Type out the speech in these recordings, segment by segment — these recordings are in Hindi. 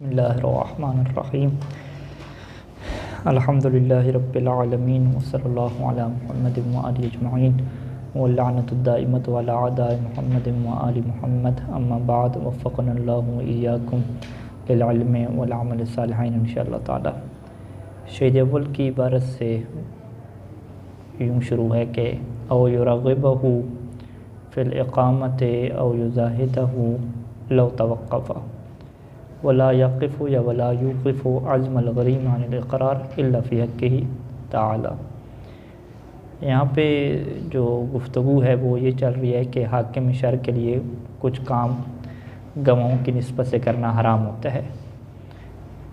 बिस्मिल्लाहिर्रहमानिर्रहीम अल्हम्दुलिल्लाहि रब्बिल आलमीन वस्सल्लल्लाहु अला मुहम्मदिन व आलिहि अजमईन व लअनतु दाइमतु अला अदाइ मुहम्मदिन व आलि मुहम्मद अम्मा बाद वफ़क़नल्लाहु व इय्याकुम लिल इल्मि वल अमलि सालिहीन इंशाअल्लाह ताला। शेर अव्वल की इबारत से यूँ शुरू है कि औ युरग़िबहु फ़िल इक़ामति औ युज़ाहिदहु लौ तवक़्क़फ़ा वला यक़िफ़ु या वला युक़िफ़ु अज़्मल ग़रीम अनिल इक़रार इल्ला फ़ी हक़्क़िही तआला। यहाँ पे जो गुफ्तगू है वो ये चल रही है कि हाकिम शर के लिए कुछ काम गवाहों की निस्बत से करना हराम होता है।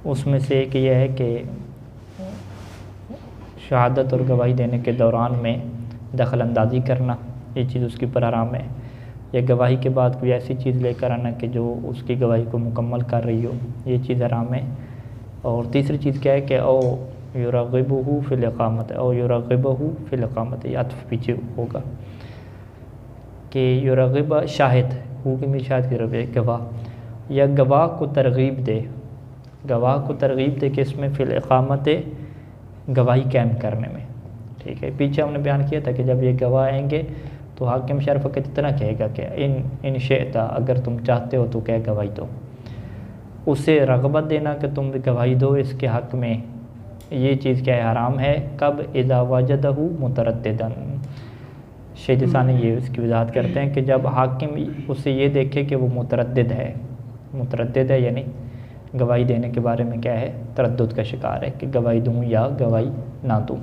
उसमें से एक ये है कि शहादत और गवाही देने के दौरान में दखल अंदाज़ी करना, ये चीज़ उसके ऊपर हराम है। या गवाही के बाद कोई ऐसी चीज़ लेकर आना कि जो उसकी गवाही को मुकम्मल कर रही हो, ये चीज़ हराम है। और तीसरी चीज़ क्या है कि औ युरग़िबहु फ़िल इक़ामत औ युरग़िबहु फ़िल इक़ामत, ये अत्फ़ पीछे होगा कि युरग़िब शाहिद हु के में शाहिद की तरफ है गवाह, या गवाह को तरग़ीब दे, गवाह को तरग़ीब दे कि इसमें फ़िल इक़ामत गवाही कायम करने में। ठीक है, पीछे हमने बयान किया था कि जब ये गवाह आएंगे तो हाकिम शर फ़कत इतना कहेगा कि इन शिअता, अगर तुम चाहते हो तो क्या गवाही दो। उसे रग़बत देना कि तुम गवाही दो इसके हक़ में, ये चीज़ क्या है, हराम है। कब इज़ा वजदहु मुतरद्दिदन, शेख सानी ये उसकी वजाहत करते हैं कि जब हाकिम उसे ये देखे कि वो मुतरद्दिद है यानी गवाही देने के बारे में क्या है, तरद्दुद का शिकार है कि गवाही दूँ या गवाही ना दूँ।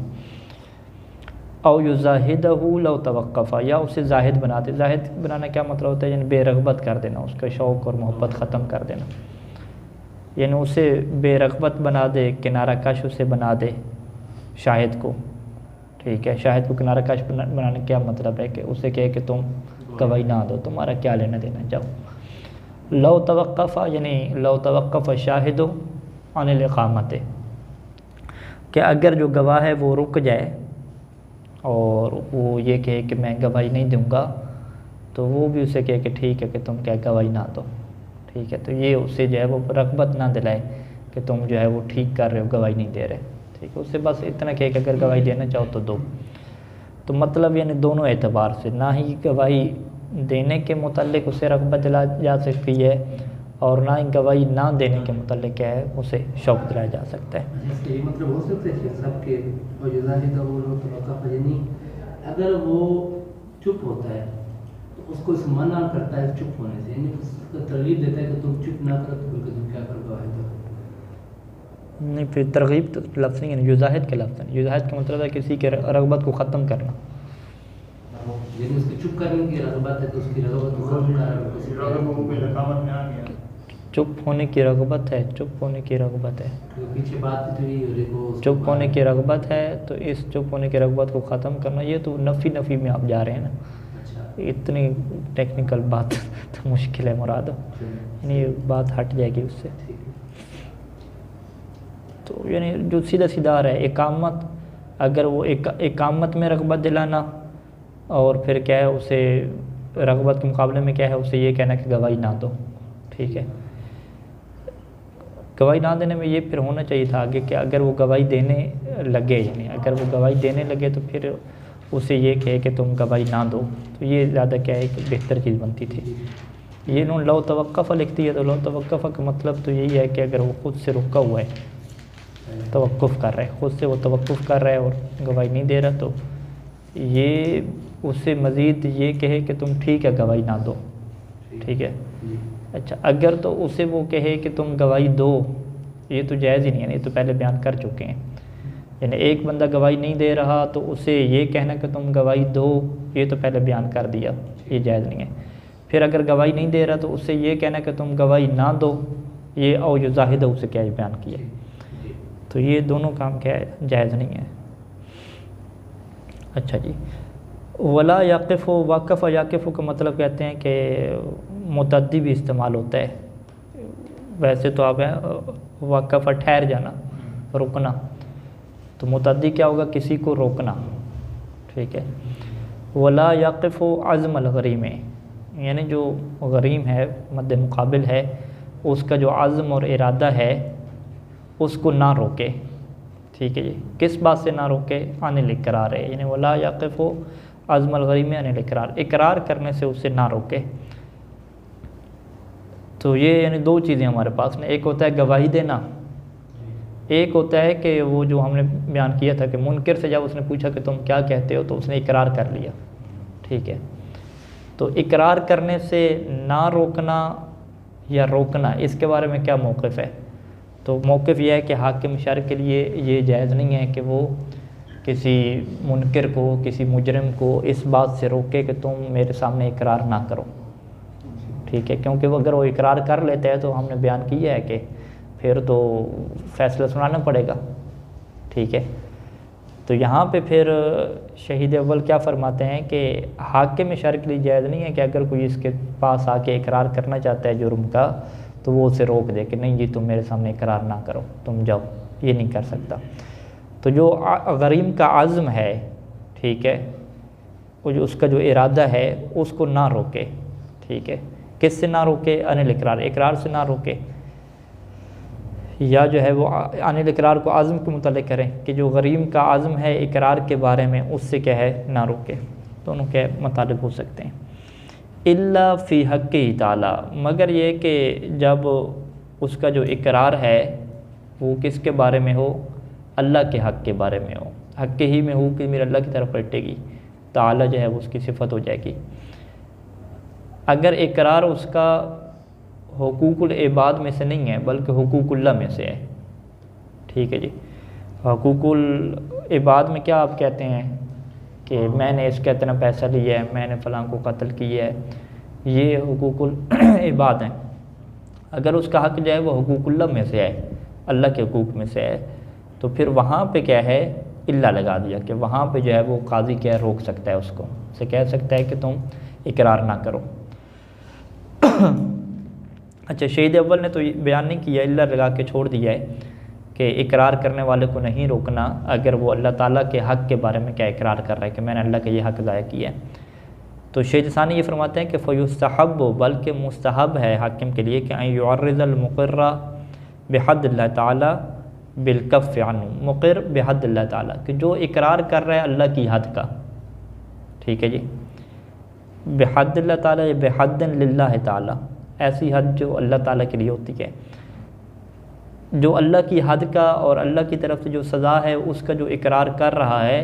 औ युज़ाहिदहु लौ तवक़्क़फ़ा, या उसे जाहिद बना दे। जाहिद बनाना क्या मतलब होता है, यानी बेरग़बत कर देना, उसका शौक़ और मोहब्बत ख़त्म कर देना, यानी उसे बेरग़बत बना दे, किनारा कश उसे बना दे शाहिद को। ठीक है, शाहिद को किनारा कश बनाने का क्या मतलब है कि उसे कहे कि तुम गवाही ना दो, तुम्हारा क्या लेना देना, जाओ। लौ तवक़्क़फ़ा यानी लौ तवक़्क़फ़ शाहिदु अनिल इक़ामति, कि अगर जो गवाह है वो रुक जाए और वो ये कहे कि मैं गवाही नहीं दूंगा, तो वो भी उसे कहे कि ठीक है कि तुम क्या गवाही ना दो। ठीक है, तो ये उसे जो है वो रग़बत ना दिलाए कि तुम जो है वो ठीक कर रहे हो, गवाही नहीं दे रहे। ठीक है, उससे बस इतना कहे कि अगर गवाही देना चाहो तो दो। तो मतलब यानी दोनों एतबार से, ना ही गवाही देने के मुताल्लिक़ उसे रग़बत दिला जा सकती है और ना ही गवाही ना देने के मुताल्लिक़ क्या है उसे शौक़ दिलाया जा सकता है। इसके मतलब हो सकता है कि सबके अगर वो चुप होता है तो उसको इस मना करता है चुप होने से, यानी उसको तरगीब देता है कि तुम चुप ना करो तो बिल्कुल तुम क्या कर गवाही नहीं, फिर तरगीब तो लफ्ज़ नहीं है, युज़ाहिद के लफ्ज़ है। युज़ाहिद का मतलब है किसी के रग़बत को ख़त्म करना, यदि उसकी चुप करने की रग़बत है तो उसकी रग़बत को ख़त्म करना, चुप होने की रग़बत है, चुप होने की रग़बत है, तो पीछे बात तो यही हो, चुप होने की रग़बत है, तो इस चुप होने की रग़बत को ख़त्म करना, ये तो नफ़ी में आप जा रहे हैं ना। अच्छा, इतनी टेक्निकल बात तो मुश्किल है मुराद, यानी ये बात हट जाएगी उससे। तो यानी जो सीधा सीधा है इकामत, अगर वो इकामत में रग़बत दिलाना और फिर क्या है उसे रग़बत के मुकाबले में क्या है उसे ये कहना कि गवाही ना दो। ठीक है, गवाही ना देने में ये फिर होना चाहिए था आगे कि अगर वो गवाही देने लगे, यानी अगर वो गवाही देने लगे तो फिर उसे ये कहे कि तुम गवाही ना दो, तो ये ज़्यादा क्या है कि बेहतर चीज़ बनती थी। ये इन्होंने लौ तवक़्क़फ़ लिखती है, तो लौ तवक़्क़फ़ का मतलब तो यही है कि अगर वो ख़ुद से रुका हुआ है, तवक़्क़ुफ़ कर रहा है, ख़ुद से वो तवक़्क़ुफ़ कर रहा है और गवाही नहीं दे रहा, तो ये उससे मज़ीद ये कहे कि तुम ठीक है गवाही ना दो। ठीक है, अच्छा, अगर तो उसे वो कहे कि तुम गवाही दो, ये तो जायज़ ही नहीं है, ये तो पहले बयान कर चुके हैं। यानी एक बंदा गवाही नहीं दे रहा तो उसे ये कहना कि तुम गवाही दो, ये तो पहले बयान कर दिया, ये जायज़ नहीं है। फिर अगर गवाही नहीं दे रहा तो उससे ये कहना कि तुम गवाही ना दो, ये औ युज़ाहिदहु उसे क्या बयान किया, तो ये दोनों काम क्या है, जायज़ नहीं है। अच्छा जी, वला याक़िफ़ वाक़फ़, याक़िफ़ का मतलब कहते हैं कि मुतअद्दी भी इस्तेमाल होता है। वैसे तो आप वाक़फ़ ठहर जाना, रुकना, तो मुतअद्दी क्या होगा, किसी को रोकना। ठीक है, वला याक़िफ़ अज़्मल ग़रीम, यानी जो गरीम है, मद्दे मुक़ाबिल है, उसका जो आज़म और इरादा है उसको ना रोके। ठीक है जी, किस बात से ना रोके? अनिल इकरार है, यानी वला याक़िफ़ु अज़्मल गरीब में अनिल इकरार, इकरार करने से उससे ना रोके। तो ये यानी दो चीज़ें हमारे पास में, एक होता है गवाही देना, एक होता है कि वो जो हमने बयान किया था कि मुनकर से जब उसने पूछा कि तुम क्या कहते हो तो उसने इकरार कर लिया। ठीक है, तो इकरार करने से ना रोकना या रोकना, इसके बारे में क्या मौक़िफ़ है? तो मौक़िफ़ यह है कि हाकिम शर के लिए ये जायज़ नहीं है कि वो किसी मुनकर को, किसी मुजरिम को इस बात से रोके कि तुम मेरे सामने इकरार ना करो। ठीक है, क्योंकि वो अगर वो इकरार कर लेते हैं तो हमने बयान किया है कि फिर तो फ़ैसला सुनाना पड़ेगा। ठीक है, तो यहाँ पे फिर शहीद अव्वल क्या फरमाते हैं कि हाकिम शर के लिए जायज़ नहीं है कि अगर कोई इसके पास आके इकरार करना चाहता है जुर्म का तो वो उसे रोक दे कि नहीं जी तुम मेरे सामने इकरार ना करो, तुम जाओ, ये नहीं कर सकता। तो जो गरीम का आज़म है, ठीक है, वो जो उसका जो इरादा है उसको ना रोके। ठीक है, किस से ना रोके? अनिल इकरार, इकरार से ना रोके, या जो है वो अनिल इकरार को आज़म के मुतालिक करें कि जो गरीम का आज़म है इकरार के बारे में उससे क्या है ना रोके, दोनों के मुतालिक हो सकते हैं। इल्ला फ़ी हक़्क़ि ताला, मगर ये कि जब उसका जो इकरार है वो किसके बारे में हो? अल्लाह के हक़ के बारे में हो, हक़ ही में हो कि मेरे अल्लाह की तरफ पलटेगी, ताला जो है वो उसकी सिफत हो जाएगी। अगर इकरार उसका हुकूकुल इबाद में से नहीं है बल्कि हुकूकुल्लाह में से है। ठीक है जी, हुकूकुल इबाद में क्या आप कहते हैं कि मैंने इसका इतना पैसा लिया है, मैंने फ़लाँ को कत्ल किया है, ये हुकूकुल इबाद हैं। अगर उसका हक़ जो है वो हुकूकुल्लाह में से है, अल्लाह के हुकूक में से है, तो फिर वहाँ पे क्या है? इल्ला लगा दिया कि वहाँ पे जो है वो काजी क्या रोक सकता है, उसको से कह सकता है कि तुम इकरार ना करो। अच्छा, शहीद अव्वल ने तो बयान नहीं किया, इल्ला लगा के छोड़ दिया है कि इकरार करने वाले को नहीं रोकना अगर वो अल्लाह ताला के हक़ के बारे में क्या इकरार कर रहा है कि मैंने अल्लाह का ये हक़ ज़ाया किया है। तो शहीद सानी ये फरमाते हैं कि फ़युस्तहब, बल्कि मुस्तहब है हाकिम के लिए कि अन युअर्रिज़ल मुक़र्रा बिहद्दिल्लाह ताला बिलकफ़ अन्हु, मुक़िर बिहद्दिल्लाह ताला, कि जो इकरार कर रहा है अल्लाह की हद का। ठीक है जी, बिहद्दिल्लाह ताला या बिहद्दिन लिल्लाह ताला, ऐसी हद जो अल्लाह ताला के लिए होती है, जो अल्लाह की हद का और अल्लाह की तरफ से जो सज़ा है उसका जो इकरार कर रहा है,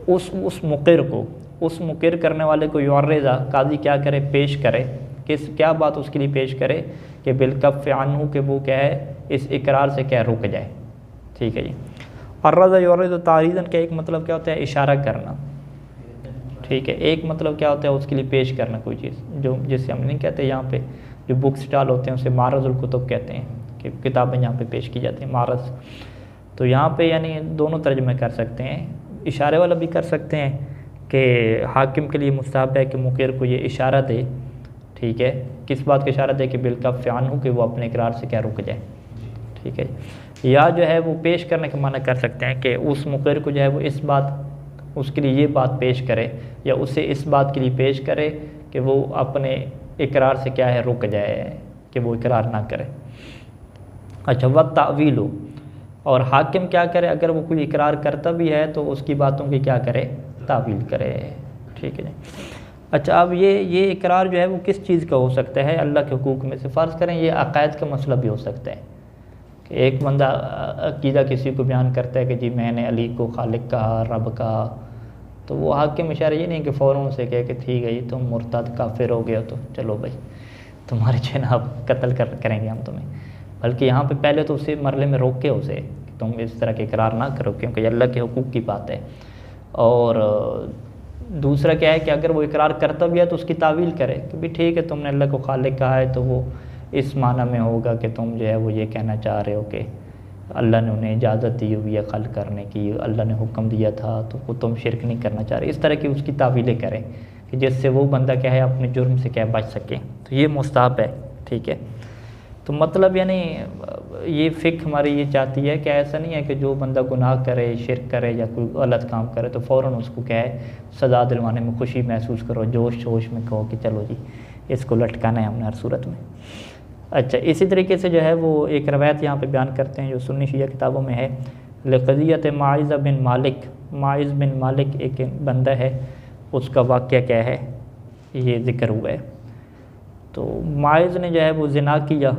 उस मुक़िर को, उस मुक़िर करने वाले को युअर्रिज़ा, काजी क्या करे? पेश करे। क्या बात उसके लिए पेश करे? कि बिलकफ़ अन्हु, कि वो क्या है इस इकरार से क्या रुक जाए। ठीक है जी, अर्रज़ा युअर्रिज़ु तारीज़न का एक मतलब क्या होता है? इशारा करना। ठीक है, एक मतलब क्या होता है? उसके लिए पेश करना कोई चीज़, जो जिससे हम नहीं कहते यहाँ पे जो बुक स्टॉल होते हैं उसे मारज़ुल कुतुब कहते हैं कि किताबें यहाँ पे पेश की जाती हैं, मारज़। तो यहाँ पे यानी दोनों तर्जुमे कर सकते हैं, इशारे वाला भी कर सकते हैं कि हाकिम के लिए मुस्तहब है कि मुक़िर को ये इशारा दे। ठीक है, किस बात का इशारा दे? कि बिलकफ़ अन्हु, कि वो अपने इकरार से क्या रुक जाए। ठीक है, या जो है वो पेश करने का माना कर सकते हैं कि उस मुक़िर को जो है वो इस बात, उसके लिए ये बात पेश करे या उसे इस बात के लिए पेश करे कि वो अपने इकरार से क्या है रुक जाए, कि वो इकरार ना करे। अच्छा, वह तावीलु, और हाकिम क्या करे? अगर वो कोई इकरार करता भी है तो उसकी बातों की क्या करे? तावील करे। ठीक है जी। अच्छा, अब ये इकरार जो है वो किस चीज़ का हो सकता है? अल्लाह के हुकूक में से। फ़र्ज़ करें ये अक़ायद का मसला भी हो सकता है कि एक बंदा अक़ीदा किसी को बयान करता है कि जी मैंने अली को खालिक कहा, रब कहा, तो वो हाकिम इशारा ये नहीं कि फ़ौरन उसे कहे कि ठीक है जी तुम मुर्तद काफिर हो गए हो, तो चलो भाई तुम्हारे जो है ना अब कत्ल करेंगे हम तुम्हें, बल्कि यहाँ पे पहले तो उसे मरले में रोक के उसे कि तुम इस तरह के इकरार ना करो, क्योंकि अल्लाह के हुकूक की बात है। और दूसरा क्या है कि अगर वो इकरार करता भी है तो उसकी तावील करे कि भी ठीक है तुमने अल्लाह को खालिक कहा है, तो वो इस माना में होगा कि तुम जो है वो ये कहना चाह रहे हो कि अल्लाह ने उन्हें इजाज़त दी हुई है खल्क़ करने की, अल्लाह ने हुक्म दिया था, तो वो तुम शिरक नहीं करना चाह रहे। इस तरह की उसकी तावीलें करें कि जिससे वो बंदा क्या है अपने जुर्म से क्या बच सके, तो ये मुस्तहब है। ठीक है, तो मतलब यानी ये फ़िक़्ह हमारी ये चाहती है कि ऐसा नहीं है कि जो बंदा गुनाह करे, शिरक करे या कोई गलत काम करे तो फ़ौरन उसको क्या है सज़ा दिलवाने में खुशी महसूस करो, जोश शोश में कहो कि चलो जी इसको लटकाना है हमने हर सूरत में। अच्छा, इसी तरीके से जो है वो एक रवायत यहाँ पे बयान करते हैं जो सुन्नी शिया किताबों में है, लक़ज़ियत माइज़ बिन मालिक, माइज़ बिन मालिक एक बंदा है, उसका वाक़या क्या है ये ज़िक्र हुआ है। तो माइज़ ने जो है वो ज़िना किया,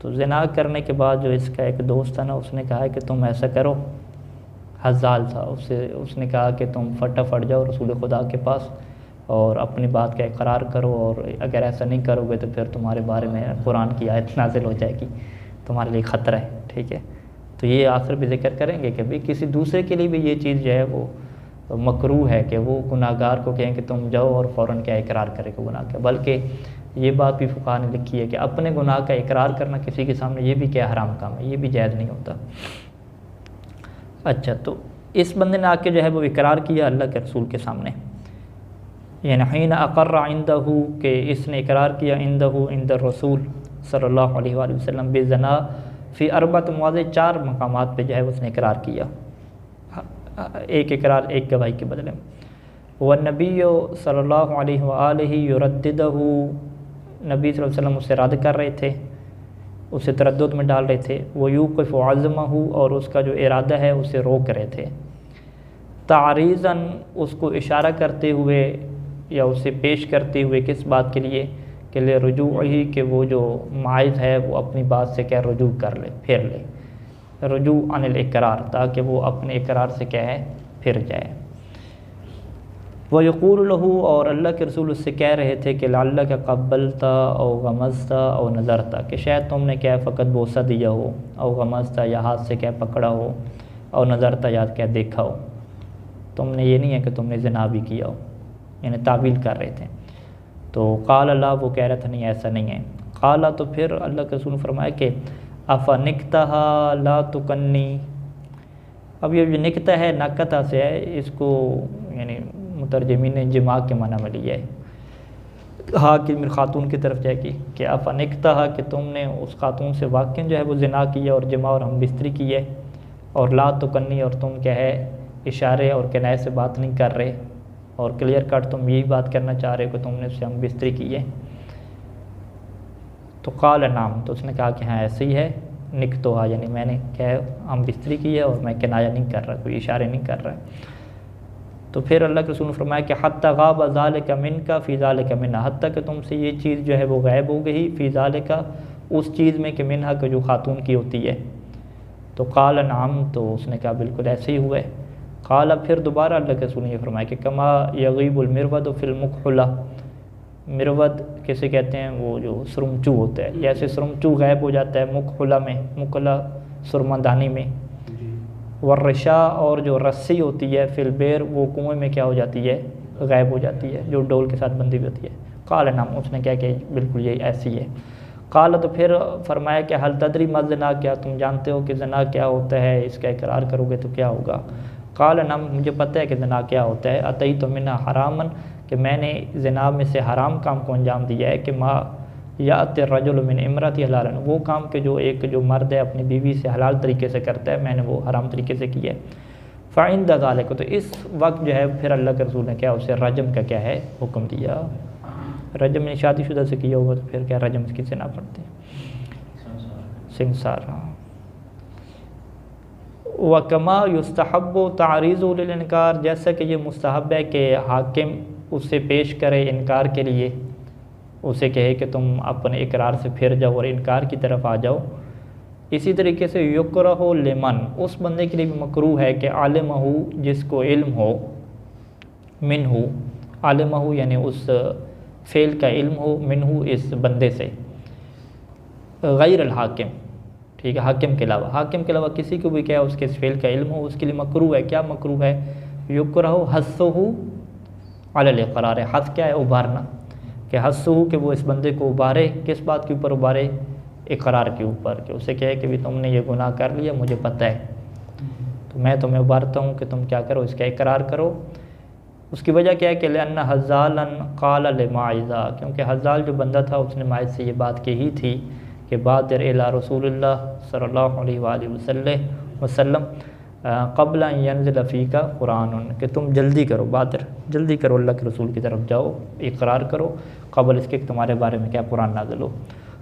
तो ज़िना करने के बाद जो इसका एक दोस्त था ना, उसने कहा कि तुम ऐसा करो, हज़ाल था, उसने कहा कि तुम फटाफट जाओ रसूल खुदा के पास और अपनी बात का इकरार करो, और अगर ऐसा नहीं करोगे तो फिर तुम्हारे बारे में कुरान की आयत नाज़िल हो जाएगी, तुम्हारे लिए ख़तरा है। ठीक है, तो ये आखिर भी ज़िक्र करेंगे कि भाई किसी दूसरे के लिए भी ये चीज़ जो है वो मकरूह है कि वो गुनाहगार को कहें कि तुम जाओ और फ़ौरन क्या इकरार करेगा गुनाह का, बल्कि ये बात भी फ़ुक़हा ने लिखी है कि अपने गुनाह का इकरार करना किसी के सामने ये भी क्या हराम काम है, ये भी जायज़ नहीं होता। अच्छा, तो इस बंदे ने आके जो है वो इकरार किया अल्लाह के रसूल के सामने, यानी हिन अक़र्र इंदहू के इसने इकरार किया इंदहू इंद रसूल सल्लल्लाहु अलैहि वसल्लम बिज़ना फ़ी अरबत मवाज़ि, 4 मकामात पे जो है उसने इकरार किया, एक इकरार एक गवाही के बदले में। व नबी सल्लल्लाहु अलैहि वआलिहि युरद्दिदहू, नबी सल्लल्लाहु अलैहि वसल्लम उसे रद्द कर रहे थे, उसे तरद्दुद में डाल रहे थे। वो यूक़िफ़ु अज़्महू, और उसका जो इरादा है उसे रोक रहे थे। तारीज़न, उसको इशारा करते हुए या उसे पेश करते हुए, किस बात के लिए, कि ले रुजूही, कि वो जो माइज़ है वो अपनी बात से क्या रुजू कर ले, फिर ले, रुजू अनिल इकरार, ताकि वो अपने इकरार से क्या है फिर जाए। व यक़ूलु लहू, और अल्लाह के रसूल उससे कह रहे थे कि लअल्लक क़ब्बलता औ गमज़ता औ नज़रता, कि शायद तुमने क्या फ़कत बोसा दिया हो, और गमज़ता या हाथ से क्या पकड़ा हो, और नज़रता या क्या देखा हो, तुमने ये नहीं है कि तुमने ज़िना भी किया हो, यानी तावील कर रहे थे। तो क़ाल अल्लाह, वो कह रहा था नहीं ऐसा नहीं है। क़ाला, तो फिर अल्लाह के रसूल फरमाया कि अफ़ा निकतहा ला तुकन्नी। अब ये जो निकता है नकता से है, इसको यानी मुतरजमीन ने जिमा के माना में लिया है। हाँ कि मेरे ख़ातून की तरफ जाएगी कि अफ़ा निकतहा, कि तुमने उस ख़ातून से वाक़ई जो है वो ज़िना किया और जिमा और हम बिस्तरी की है, और ला तुकन्नी, और तुम क्या है इशारे और किनाए से बात नहीं कर रहे, और क्लियर कट तुम यही बात करना चाह रहे हो कि तुमने उससे हम बिस्तरी की है। तो क़ाल नाम, तो उसने कहा कि हाँ ऐसे ही है, निकतोहा यानी मैंने क्या है हम बिस्तरी की है और मैं किनाया नहीं कर रहा, कोई इशारे नहीं कर रहा है। तो फिर अल्लाह के रसूल ने फरमाया कि हत्ता गाब ज़ालिका मिनका फ़ी ज़ालिका मिन्हा, हत्ता कि तुमसे ये चीज़ जो है वो गायब हो गई, फ़ी ज़ालिका उस चीज़ में कि मिन्हा के जो खातून की होती है। तो क़ाल नाम, तो उसने कहा बिल्कुल ऐसे ही हुआ है। क़ाल, फिर दोबारा अल्लाह के रसूल ने फरमाया कि कमा यग़ीबुल मिरवद फ़िल मुक़ला, मिरवद किसे कहते हैं, वो जो सुरमचू होता है, जैसे सुरमचू गायब हो जाता है मुक़ला में, मुक़ला सुरमादानी में, वर्रशा, और जो रस्सी होती है फिलबेर, वो कुएँ में क्या हो जाती है गायब हो जाती है, जो डोल के साथ बंधी हुई होती है। क़ाल नाम, उसने क्या किया बिल्कुल यही ऐसी है। क़ाल, तो फिर फरमाया कि हल तदरी मा ज़िना, क्या तुम जानते हो कि ज़िना क्या होता है, इसका इकरार करोगे तो क्या होगा। क़ाल नाम, मुझे पता है कि ज़िना क्या होता है। अतई तो मिना हरामन, कि मैंने ज़िना में से हराम काम को अंजाम दिया है, कि माँ यात रजुल मिन इमरती हलालन, वो काम के जो एक जो मर्द है अपनी बीवी से हलाल तरीके से करता है, मैंने वो हराम तरीके से किया है। फ़ाइंद ज़ालिक, तो इस वक्त जो है फिर अल्लाह के रसूल ने क्या उसे रजम का क्या है हुक्म दिया। रजम ने शादीशुदा से किया होगा तो फिर क्या रजम किसे ना पड़ते, सिंसार। हाँ, व कमा युस्तहब्बु तारीज़ु लिल इनकार, जैसा कि ये मुस्तहब है कि हाकिम उससे पेश करे इनकार के लिए, उसे कहे कि तुम अपने इकरार से फिर जाओ और इनकार की तरफ आ जाओ। इसी तरीके से युकरहु लिमन, उस बंदे के लिए भी मकरूह है कि आलिमहु, जिसको इल्म हो, मिनहु, आलिमहु यानी उस फ़ेल का इल्म हो, मिनहु इस बंदे से, गैर अल हाकिम, ठीक है, हाकिम के अलावा, हाकिम के अलावा किसी को भी क्या है उसके इस फ़ेल का इल्म हो, उसके लिए मकरूह है। क्या मकरूह है, युकरहु हस्सुहु अलल इक़रार, हस क्या है उभारना, कि हस्सुहु कि वो इस बंदे को उबारे, किस बात के ऊपर उबारे, इकरार के ऊपर, कि उसे कहे कि भी तुमने ये गुनाह कर लिया मुझे पता है, तो मैं तुम्हें उबारता हूँ कि तुम क्या करो, इसका इकरार करो। उसकी वजह क्या है कि लअन्ना हज़ालन क़ाल लिमाइज़ा, क्योंकि हज़ाल जो बंदा था उसने माइज़ से ये बात कही थी कि बादिर इला रसूलिल्लाह सल्लल्लाहु अलैहि वसल्लम क़ब्ल अन यंज़िल फ़ीका क़ुरानुन, कि तुम जल्दी करो, बादिर जल्दी करो, अल्लाह के रसूल की तरफ जाओ, इकरार करो, क़ब्ल इसके कि तुम्हारे बारे में क्या कुरान नाज़िल हो।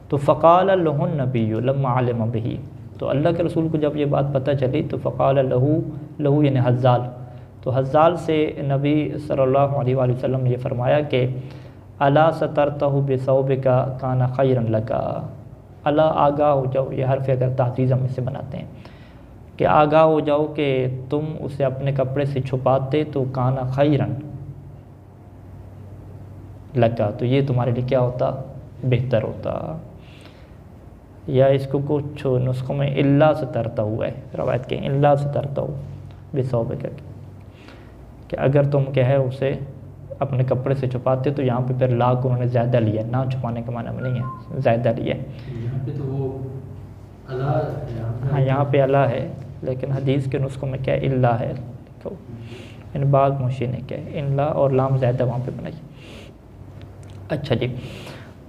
तो फ़क़ाल लहुन नबिय्यु लम्मा अलima बिही, तो अल्लाह के रसूल को जब ये बात पता चली तो फ़क़ाल लहू यानी हज़्ज़ाल, तो हज़्ज़ाल से नबी सल्लल्लाहु अलैहि वसल्लम ने ये फ़रमाया कि अला सतरतहु बिसौबिका काना खैरन लका, अला आगाह हो जाओ, ये हर्फ़ अगर ताज़ीज़ हम इसे बनाते हैं कि आगाह हो जाओ कि तुम उसे अपने कपड़े से छुपाते तो काना खैरन लका, तो ये तुम्हारे लिए क्या होता, बेहतर होता। या इसको कुछ नुस्खों में इल्ला सतरता हुआ है, रवायत के इल्ला सतरता हो बिसौबिका, कि अगर तुम क्या है उसे अपने कपड़े से छुपाते, तो यहाँ पे फिर ला को उन्होंने ज़्यादा लिया, ना छुपाने के माने में नहीं है, ज़्यादा लिया है। यहाँ पे तो वो अला, हाँ यहाँ पे अला है, लेकिन हदीस के नुस्खों में क्या है, इल्ला है। तो इन बाग मुशी ने क्या है इल्ला और लाम ज़्यादा वहाँ पे बनाई। अच्छा जी,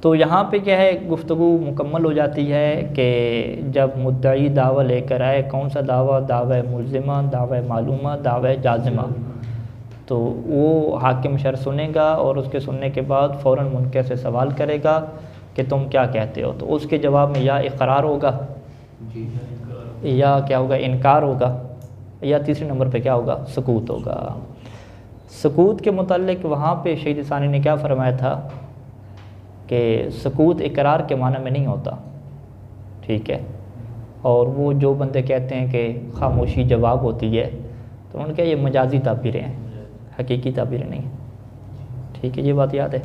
तो यहाँ पे क्या है गुफ्तगू मुकम्मल हो जाती है कि जब मुद्दई दावा लेकर आए, कौन सा दावा, दावा मुल्ज़िमा, दावा मालूमा, दावा जाज़िमा, तो वो हाकिम शर सुनेगा और उसके सुनने के बाद फ़ौरन मुनकर से सवाल करेगा कि तुम क्या कहते हो, तो उसके जवाब में या इक़रार होगा या क्या होगा, इनकार होगा, या तीसरे नंबर पे क्या होगा, सुकूत होगा। सुकूत के मुताल्लिक़ वहाँ पे शहीद सानी ने क्या फ़रमाया था कि सुकूत इकरार के माना में नहीं होता, ठीक है, और वो जो बंदे कहते हैं कि खामोशी जवाब होती है, तो उनके ये मजाजी ताबीरें हैं, हकीकी ताबीरें नहीं हैं, ठीक है, ये बात याद है।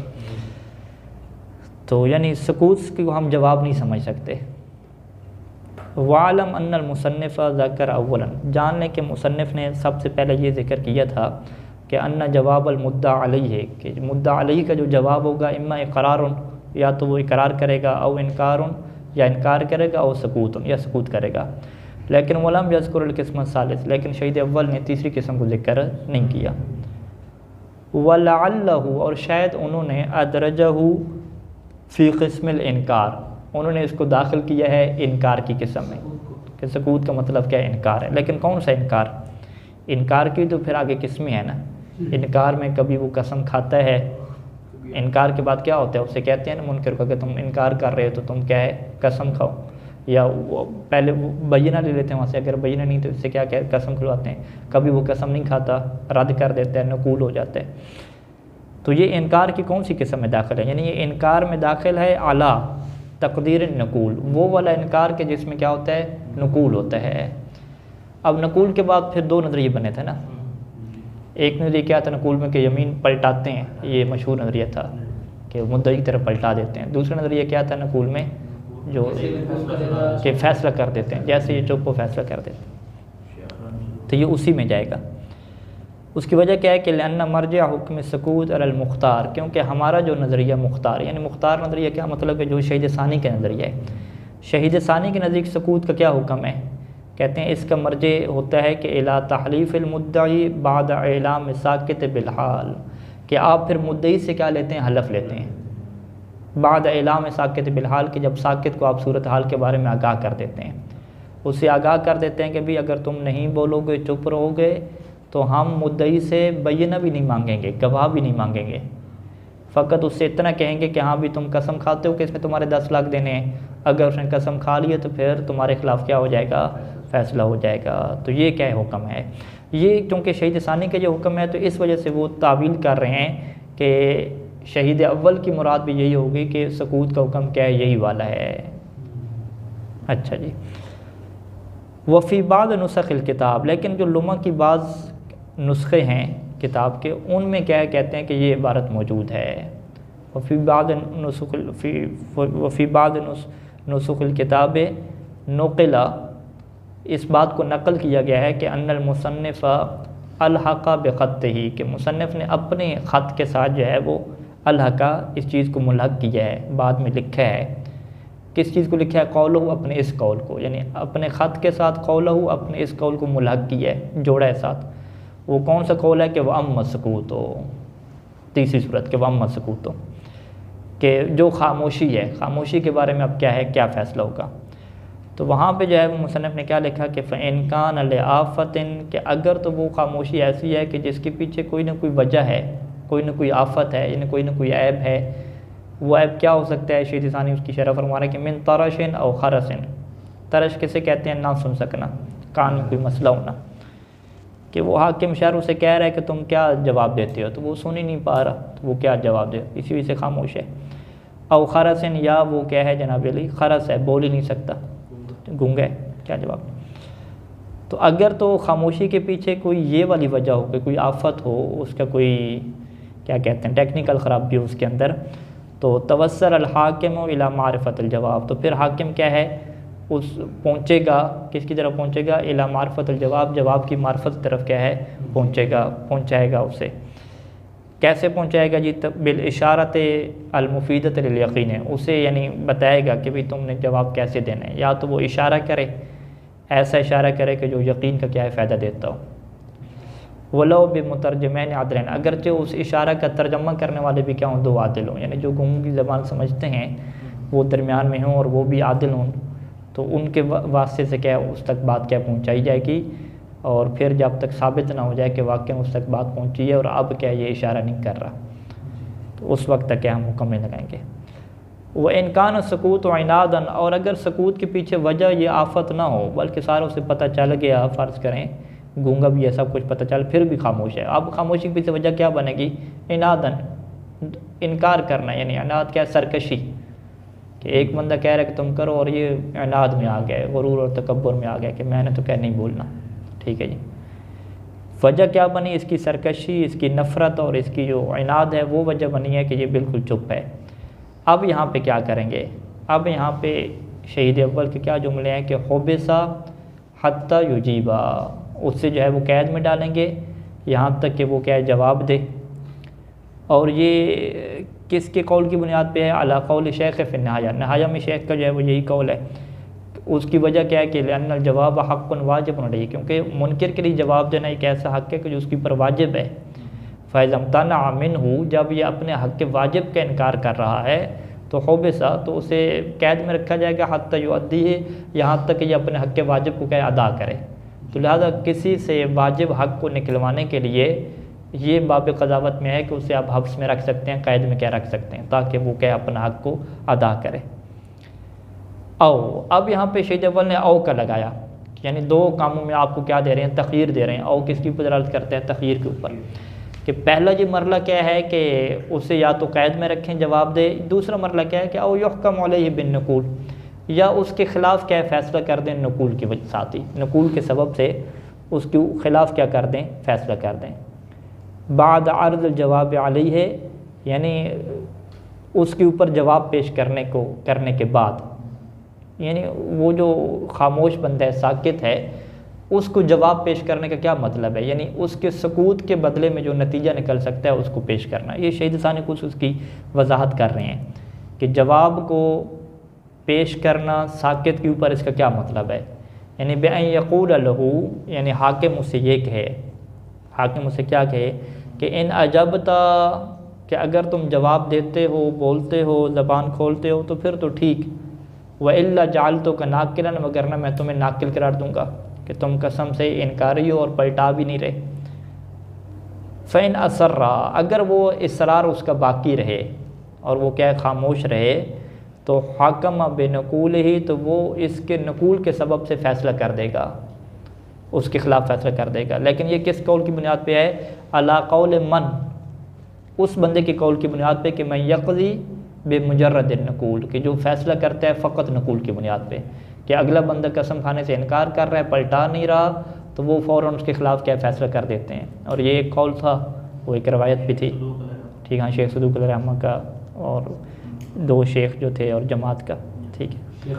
तो यानी सुकूत को हम जवाब नहीं समझ सकते। वालम अन्नल मुसन्निफ़ ज़कर अव्वलन, जान लें कि मुसन्निफ़ ने सबसे पहले ये ज़िक्र किया था कि अन्ना जवाब अल मुद्दा अलैहि है, कि मुद्दा अलैहि का जो जवाब होगा इम्मा इक़रारुन, या तो वो इकरार करेगा, और इनकारुन, या इनकार करेगा, और सकूतुन, या सकूत करेगा। लेकिन वलम यज़कुरुल क़िस्म सालिस, लेकिन शहीद अव्वल ने तीसरी किस्म को ज़िक्र नहीं किया। वलअल्लहु, और शायद उन्होंने अदरजहु फ़ी क़िस्मिल इनकार, उन्होंने इसको दाखिल किया है इनकार की किस्म में, कि सकूत का मतलब क्या है, इनकार है। लेकिन कौन सा इनकार, इनकार की तो फिर आगे किस्में हैं ना। इनकार में कभी वो कसम खाता है, इनकार के बाद क्या होता है, उससे कहते हैं ना मुनकर को कि तुम इनकार कर रहे हो तो तुम क्या है कसम खाओ, या वो पहले वो बयना ले लेते हैं वहाँ से, अगर बयना नहीं तो इससे क्या कसम खुलवाते हैं। कभी वो कसम नहीं खाता, रद्द कर देता है, नकूल हो जाता है। तो ये इनकार की कौन सी किस्म में दाखिल है, यानी ये इनकार में दाखिल है आला तकदीर नकूल, वो वाला इनकार के जिसमें क्या होता है, नकूल होता है। अब नकूल के बाद फिर दो नज़रिए बने थे ना, एक नज़रिया क्या था नकूल में कि यमीन पलटाते हैं, ये मशहूर नज़रिया था कि मुद्दई की तरफ पलटा देते हैं। दूसरा नज़रिया क्या था नकूल में, जो कि फ़ैसला कर देते हैं, जैसे ये चुप को फ़ैसला कर देते हैं, तो ये उसी में जाएगा। उसकी वजह क्या है कि लन्ना मर्जा हुक्म सकूत अल मुख्तार, क्योंकि हमारा जो नज़रिया मुख्तार, यानी मुख्तार नज़रिया क्या मतलब है, जो शहीद सानी का नज़रिया है। शहीद सानी के नज़दीक सकूत का क्या हुक्म है, कहते हैं इसका मर्जे होता है कि इला तहलीफ़िल मुद्दई बाद इलाम साकित बिलहाल, कि आप फिर मुद्दई से क्या लेते हैं, हलफ लेते हैं, बाद इलाम साकित बिलहाल, कि जब साकित को आप सूरत हाल के बारे में आगाह कर देते हैं, उससे आगाह कर देते हैं कि भाई अगर तुम नहीं बोलोगे, चुप रहोगे, तो हम मुद्दई से बय्यना भी नहीं मांगेंगे, गवाह भी नहीं मांगेंगे, फ़कत उससे इतना कहेंगे कि हाँ भी तुम कसम खाते हो कि इसमें तुम्हारे 10 लाख देने हैं। अगर उसने कसम खा ली है तो फिर तुम्हारे ख़िलाफ़ क्या हो जाएगा, फ़ैसला हो जाएगा। तो ये क्या हुक्म है, ये क्योंकि शहीद सानी का जो हुक्म है तो इस वजह से वो तावील कर रहे हैं कि शहीद अव्वल की मुराद भी यही होगी कि सकूत का हुक्म क्या है, यही वाला है। अच्छा जी, वफ़ी बाद नुस्ख़िल किताब, लेकिन जो लुमा की बाज़ नुस्खे हैं किताब के, उनमें क्या है, कहते हैं कि ये इबारत मौजूद है। वफ़ी बाद नुस्ख़िल किताब नक़ला, इस बात को नकल किया गया है कि अन्नल मुसन्निफ़ अलहक़ा बिख़त्तिही, कि मुसन्निफ़ ने अपने ख़त के साथ जो है वो अलहक़ा इस चीज़ को मुल्हक़ किया है, बाद में लिखा है। किस चीज़ को लिखा है, कौलहू, अपने इस कौल को, यानी अपने ख़त के साथ कौलहू, अपने इस कौल को मुल्हक़ किया है, जोड़ा है साथ। वो कौन सा कौल है कि वह अम्मा सकूत हो, तीसरी सूरत के वह अम्मा सकूत हो, कि जो खामोशी है, खामोशी के बारे में अब क्या है, क्या फ़ैसला होगा। तो वहाँ पे जो है मुसन्निफ़ ने क्या लिखा कि फ़इन कान अल आफ़तिन, कि अगर तो वो खामोशी ऐसी है कि जिसके पीछे कोई ना कोई वजह है, कोई ना कोई आफ़त है, यानी कोई ना कोई ऐब है, वो ऐब क्या हो सकता है? शहीद सानी उसकी शरह फरमा रहे कि मिन तरशिन और खरसिन। तरश किसे कहते हैं? ना सुन सकना, कान में कोई मसला होना, कि वो हाकिम शहर उसे कह रहा है कि तुम क्या जवाब देते हो, तो वो सुन ही नहीं पा रहा, तो वो क्या जवाब दे, इसी वजह से खामोश है। और खरसिन, या वो क्या है जनाब अली, खरस है, बोल ही नहीं सकता, गूंगा है, क्या जवाब। तो अगर तो खामोशी के पीछे कोई ये वाली वजह हो कि कोई आफत हो, उसका कोई क्या कहते हैं टेक्निकल ख़राबी हो उसके अंदर, तो तवस्सल अल हाकिम इला मारिफत अल जवाब, तो फिर हाकिम क्या है, उस पहुँचेगा, किसकी तरफ पहुँचेगा? इला मारिफत अल जवाब, जवाब की मार्फत की तरफ क्या है, पहुँचाएगा उसे। कैसे पहुँचाएगा जी? तब बिल इशारत अल मुफीदत लिल यकीन है, उसे यानी बताएगा कि भाई तुमने जवाब कैसे देना है। या तो वो इशारा करे, ऐसा इशारा करे कि जो यकीन का क्या है फ़ायदा देता हो। वलो बेमुतरजमैन आदलन, अगरचे उस इशारा का तर्जमा करने वाले भी क्या हों? दो आदिल हों, यानी जो गूंगे की ज़बान समझते हैं वो दरमियान में हों और वो भी आदिल हों, तो उनके वास्ते से क्या है उस तक बात क्या पहुंचाई जाएगी। और फिर जब तक साबित ना हो जाए कि वाकई उस तक बात पहुंची है और अब क्या ये इशारा नहीं कर रहा, तो उस वक्त तक क्या हम हुक्म में लगाएंगे। वह इनकान सकूत व इनादन, और अगर सकूत के पीछे वजह ये आफत ना हो बल्कि सारा उसे पता चल गया, फ़र्ज़ करें गूंगा भी है, सब कुछ पता चल, फिर भी खामोश है, अब खामोशी के पीछे वजह क्या बनेगी? इनादन, इनकार करना, यानी अनाद क्या है? सरकशी, कि एक बंदा कह रहा है कि तुम करो और ये अनाद में आ गया, गुरूर और तकब्बुर में आ गया कि मैंने तो क्या नहीं बोलना, ठीक है जी। वजह क्या बनी? इसकी सरकशी, इसकी नफ़रत और इसकी जो इनाद है वो वजह बनी है कि ये बिल्कुल चुप है। अब यहाँ पे क्या करेंगे? अब यहाँ पे शहीद अव्वल के क्या जुमले हैं कि हुबिसा हत्ता युजीबा, उससे जो है वो कैद में डालेंगे यहाँ तक कि वो क्या है जवाब दे। और ये किसके कौल की बुनियाद पे है? अला कौल शेख फ़िन नहाया, नहाया में शेख का जो है वो यही कौल है। उसकी वजह क्या है कि लअन्नल जवाब हक़्क़ुन वाजिबुन अलैहि, क्योंकि मुनकिर के लिए जवाब देना एक ऐसा हक़ है कि जो उसके ऊपर वाजिब है। फ़ैज़मतना मिन्हु, जब ये अपने हक़ के वाजिब का इनकार कर रहा है तो हुबिसा, तो उसे कैद में रखा जाएगा हत्ता युअद्दी है, यहाँ तक कि ये अपने हक़ के वाजिब को क्या अदा करे। तो लिहाजा किसी से वाजिब हक़ को निकलवाने के लिए ये बाब क़ज़ावत में है कि उसे आप हब्स में रख सकते हैं, कैद में क्या रख सकते हैं, ताकि वो क्या अपना हक़ को अदा करे। अब यहाँ पे शहीद अव्वल ने औ का लगाया, यानी दो कामों में आपको क्या दे रहे हैं? तख़यीर दे रहे हैं। औ किसकी ऊपर दलालत करते हैं? तख़यीर के ऊपर, कि पहला जी मरला क्या है कि उसे या तो कैद में रखें जवाब दे, दूसरा मरला क्या है कि औ युहकम अलैहि बिन नकूल, या उसके ख़िलाफ़ क्या है फ़ैसला कर दें नकूल की वजह साथ ही, नकूल के सबब से उसके ख़िलाफ़ क्या कर दें? फ़ैसला कर दें। बाद अर्ज़ जवाब अलैहि है, यानी उसके ऊपर जवाब पेश करने के बाद, यानी वो जो खामोश बंदा है, साकित है, उसको जवाब पेश करने का क्या मतलब है? यानी उसके सकूत के बदले में जो नतीजा निकल सकता है उसको पेश करना। ये शहीद सानी कुछ उसकी वजाहत कर रहे हैं कि जवाब को पेश करना साकित के ऊपर इसका क्या मतलब है। यानी बेअन यक़ूल लहू, यानी हाकिम उससे ये कहे, हाकिम उससे क्या कहे कि इन अजबता, कि अगर तुम जवाब देते हो, बोलते हो, ज़बान खोलते हो तो फिर तो ठीक, व इल्ला जाल तो का नाकिलन, मगर ना मैं तुम्हें नाकिल करार दूँगा कि तुम कसम से इनकारी हो और पलटा भी नहीं रहे। फ़ैन असर्रा, अगर वो इसरार उसका बाकी रहे और वो क्या खामोश रहे, तो हाकम बेनकूल ही, तो वो इसके नकूल के सबब से फ़ैसला कर देगा, उसके ख़िलाफ़ फ़ैसला कर देगा। लेकिन ये किस कौल की बुनियाद पे है? अला कौल मन, उस बंदे की कौल की बुनियाद पे कि मैं यक़ज़ी बेमुजर्रद नकूल, कि जो फ़ैसला करता है फ़कत नकूल की बुनियाद पे, कि अगला बंदा कसम खाने से इनकार कर रहा है, पलटा नहीं रहा, तो वो फ़ौरन उसके ख़िलाफ़ क्या फ़ैसला कर देते हैं। और ये एक कौल था, वो एक रवायत भी थी, ठीक। हाँ, शेख सदूक रहमा का और दो शेख जो थे और जमात का, ठीक है।